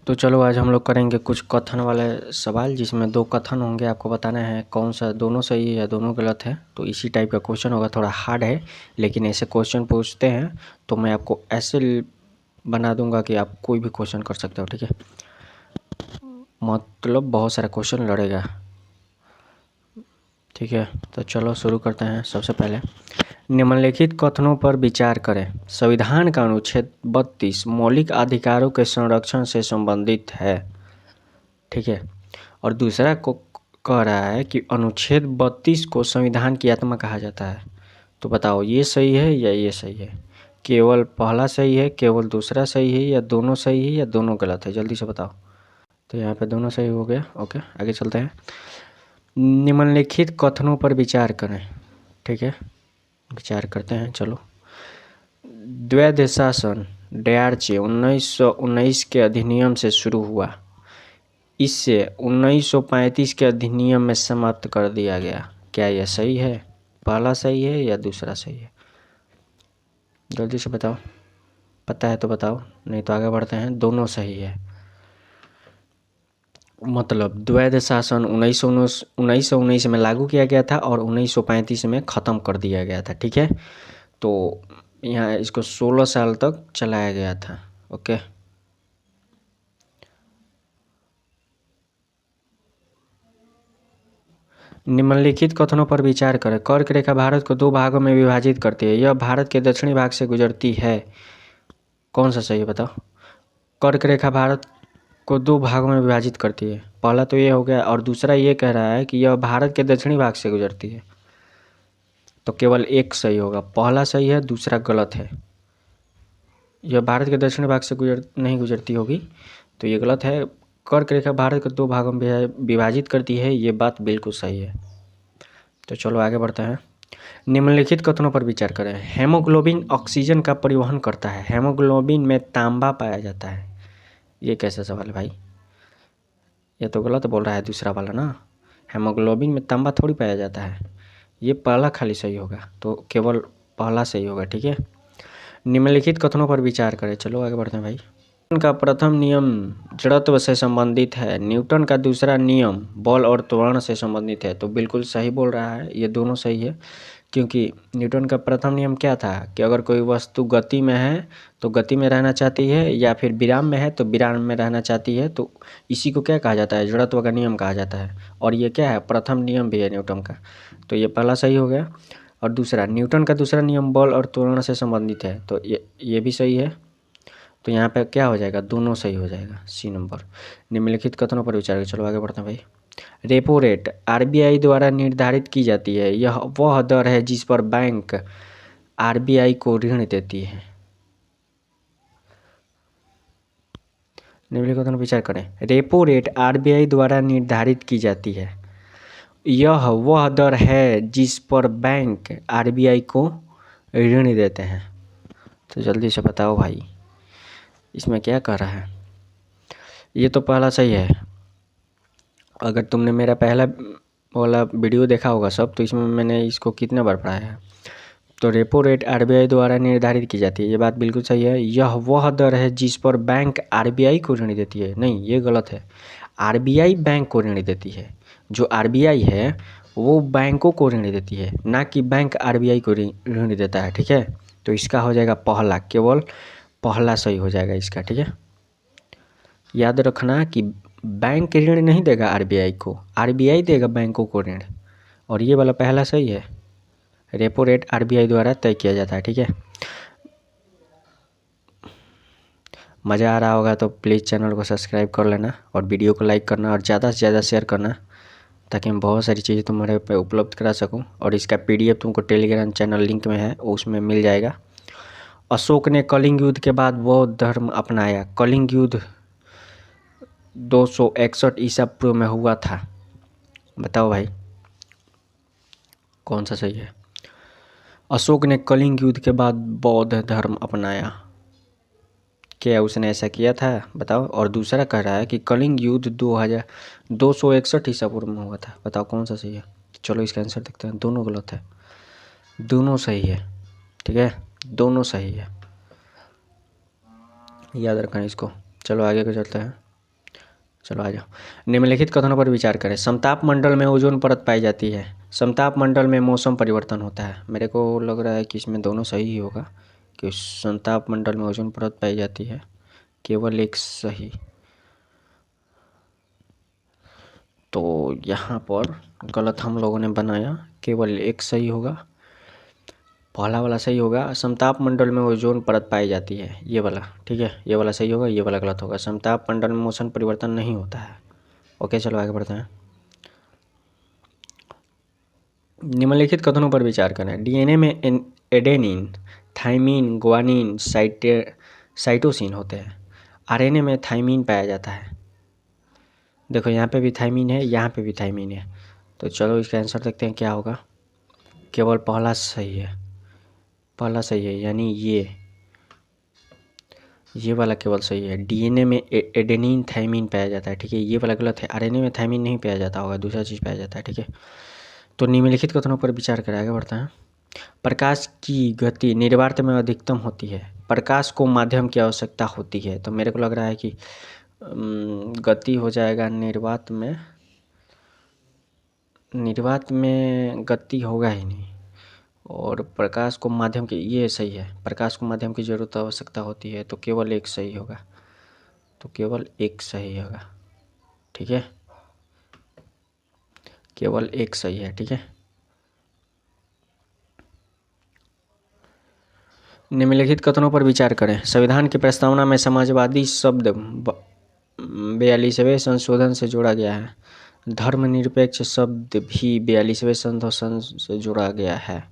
तो चलो आज हम लोग करेंगे कुछ कथन वाले सवाल, जिसमें 2 कथन होंगे। आपको बताना है कौन सा दोनों सही है या दोनों गलत है। तो इसी टाइप का क्वेश्चन होगा, थोड़ा हार्ड है, लेकिन ऐसे क्वेश्चन पूछते हैं तो मैं आपको ऐसे बना दूंगा कि आप कोई भी क्वेश्चन कर सकते हो। ठीक है, मतलब बहुत सारा क्वेश्चन लड़ेगा। ठीक है, तो चलो शुरू करते हैं। सबसे पहले निम्नलिखित कथनों पर विचार करें। संविधान का अनुच्छेद 32 मौलिक अधिकारों के संरक्षण से संबंधित है। ठीक है, और दूसरा को कह रहा है कि अनुच्छेद 32 को संविधान की आत्मा कहा जाता है। तो बताओ ये सही है या ये सही है? केवल पहला सही है, केवल दूसरा सही है, या दोनों सही है या दोनों गलत है? जल्दी से बताओ। तो यहाँ पे दोनों सही हो गया। ओके, आगे चलते हैं। निम्नलिखित कथनों पर विचार करें। ठीक है, विचार करते हैं। चलो, द्वैध शासन डयार्चे 1919 के अधिनियम से शुरू हुआ, इससे 1935 के अधिनियम में समाप्त कर दिया गया। क्या यह सही है? पहला सही है या दूसरा सही है? जल्दी से बताओ, पता है तो बताओ, नहीं तो आगे बढ़ते हैं। दोनों सही है। मतलब द्वैध शासन 1919 में लागू किया गया था और 1935 में ख़त्म कर दिया गया था। ठीक है, तो यहाँ इसको 16 साल तक चलाया गया था। ओके, निम्नलिखित कथनों पर विचार करें। कर्क रेखा भारत को 2 भागों में विभाजित करती है। यह भारत के दक्षिणी भाग से गुजरती है। कौन सा सही है बताओ? कर्क रेखा भारत को 2 भागों में विभाजित करती है। पहला तो ये हो गया, और दूसरा ये कह रहा है कि यह भारत के दक्षिणी भाग से गुजरती है। तो केवल एक सही होगा। पहला सही है, दूसरा गलत है। यह भारत के दक्षिणी भाग से नहीं गुजरती होगी, तो ये गलत है। कर्क रेखा भारत को 2 भागों में विभाजित करती है, ये बात बिल्कुल सही है। तो चलो आगे बढ़ते हैं। निम्नलिखित कथनों पर विचार करें। हेमोग्लोबिन ऑक्सीजन का परिवहन करता है। हेमोग्लोबिन में तांबा पाया जाता है। ये कैसा सवाल है भाई? ये तो गलत बोल रहा है दूसरा वाला ना। हेमोग्लोबिन में तांबा थोड़ी पाया जाता है। ये पहला खाली सही होगा, तो केवल पहला सही होगा। ठीक है, निम्नलिखित कथनों पर विचार करें। चलो आगे बढ़ते हैं भाई। न्यूटन का प्रथम नियम जड़त्व से संबंधित है। न्यूटन का दूसरा नियम बल और त्वरण से संबंधित है। तो बिल्कुल सही बोल रहा है, ये दोनों सही है। क्योंकि न्यूटन का प्रथम नियम क्या था कि अगर कोई वस्तु गति में है तो गति में रहना चाहती है, या फिर विराम में है तो विराम में रहना चाहती है। तो इसी को क्या कहा जाता है? जड़त्व का नियम कहा जाता है। और ये क्या है? प्रथम नियम भी है न्यूटन का। तो ये पहला सही हो गया। और दूसरा, न्यूटन का दूसरा नियम बल और त्वरण से संबंधित है। तो ये भी सही है। तो यहाँ पे क्या हो जाएगा? दोनों सही हो जाएगा, सी नंबर। निम्नलिखित कथनों पर विचार करें। चलो आगे बढ़ते हैं भाई। रेपो रेट आरबीआई द्वारा निर्धारित की जाती है। यह वह दर है जिस पर बैंक आरबीआई को ऋण देती है। निम्नलिखित कथनों पर विचार करें। रेपो रेट आरबीआई द्वारा निर्धारित की जाती है। यह वह दर है जिस पर बैंक आरबीआई को ऋण देते हैं। तो जल्दी से बताओ भाई, इसमें क्या कह रहा है? ये तो पहला सही है। अगर तुमने मेरा पहला वाला वीडियो देखा होगा सब, तो इसमें मैंने इसको कितने बार पढ़ाया है। तो रेपो रेट आरबीआई द्वारा निर्धारित की जाती है, ये बात बिल्कुल सही है। यह वह दर है जिस पर बैंक आरबीआई को ऋण देती है। नहीं, ये गलत है। आरबीआई बैंक को ऋण देती है। जो आरबीआई है वो बैंकों को ऋण देती है, ना कि बैंक आरबीआई को ऋण देता है। ठीक है, तो इसका हो जाएगा पहला, केवल पहला सही हो जाएगा इसका। ठीक है, याद रखना कि बैंक ऋण नहीं देगा आरबीआई को, आरबीआई देगा बैंकों को ऋण। और ये वाला पहला सही है। रेपो रेट आरबीआई द्वारा तय किया जाता है। ठीक है, मज़ा आ रहा होगा तो प्लीज़ चैनल को सब्सक्राइब कर लेना और वीडियो को लाइक करना और ज़्यादा से ज़्यादा शेयर करना, ताकि मैं बहुत सारी चीज़ें तुम्हारे पे उपलब्ध करा सकूं। और इसका पीडीएफ तुमको टेलीग्राम चैनल लिंक में है, उसमें मिल जाएगा। अशोक ने कलिंग युद्ध के बाद बौद्ध धर्म अपनाया। कलिंग युद्ध 261 ईसा पूर्व में हुआ था। बताओ भाई, कौन सा सही है? अशोक ने कलिंग युद्ध के बाद बौद्ध धर्म अपनाया। क्या उसने ऐसा किया था? बताओ। और दूसरा कह रहा है कि कलिंग युद्ध 261 ईसा पूर्व में हुआ था। बताओ कौन सा सही है? चलो इसका आंसर देखते हैं। दोनों गलत है, दोनों सही है। ठीक है, दोनों सही है, याद रखना इसको। चलो आगे को चलते हैं। चलो आ जाओ। निम्नलिखित कथनों पर विचार करें। समताप मंडल में ओजोन परत पाई जाती है। समताप मंडल में मौसम परिवर्तन होता है। मेरे को लग रहा है कि इसमें दोनों सही ही होगा कि समताप मंडल में ओजोन परत पाई जाती है, केवल एक सही। तो यहाँ पर गलत हम लोगों ने बनाया, केवल एक सही होगा, पहला वाला सही होगा। समताप मंडल में ओजोन परत पाई जाती है, ये वाला ठीक है, ये वाला सही होगा, ये वाला गलत होगा। समताप मंडल में मौसम परिवर्तन नहीं होता है। ओके चलो आगे बढ़ते हैं। निम्नलिखित कथनों पर विचार करें। डीएनए में एडेनिन, थाइमिन, ग्वानिन, साइटोसिन होते हैं। आरएनए में थाइमिन पाया जाता है। देखो यहाँ पे भी थाइमिन है, यहाँ पे भी थाइमिन है। तो चलो इसका आंसर देखते हैं क्या होगा। केवल पहला सही है, पहला सही है, यानी ये वाला केवल सही है। डीएनए में एडेनिन, थाइमिन पाया जाता है, ठीक है, ये वाला गलत है। आरएनए में थाइमिन नहीं पाया जाता होगा, दूसरा चीज़ पाया जाता है, ठीक है। तो निम्नलिखित कथनों पर विचार करें, आगे बढ़ते हैं। प्रकाश की गति निर्वात में अधिकतम होती है। प्रकाश को माध्यम की आवश्यकता होती है, तो मेरे को लग रहा है कि गति हो जाएगा निर्वात में, निर्वात में गति होगा ही नहीं। और प्रकाश को माध्यम की, ये सही है, प्रकाश को माध्यम की जरूरत आवश्यकता होती है, तो केवल एक सही होगा, तो केवल एक सही होगा, ठीक है, केवल एक सही है, ठीक है। निम्नलिखित कथनों पर विचार करें। संविधान की प्रस्तावना में समाजवादी शब्द 42वें संशोधन से जोड़ा गया है। धर्मनिरपेक्ष शब्द भी 42वें संशोधन से जोड़ा गया है।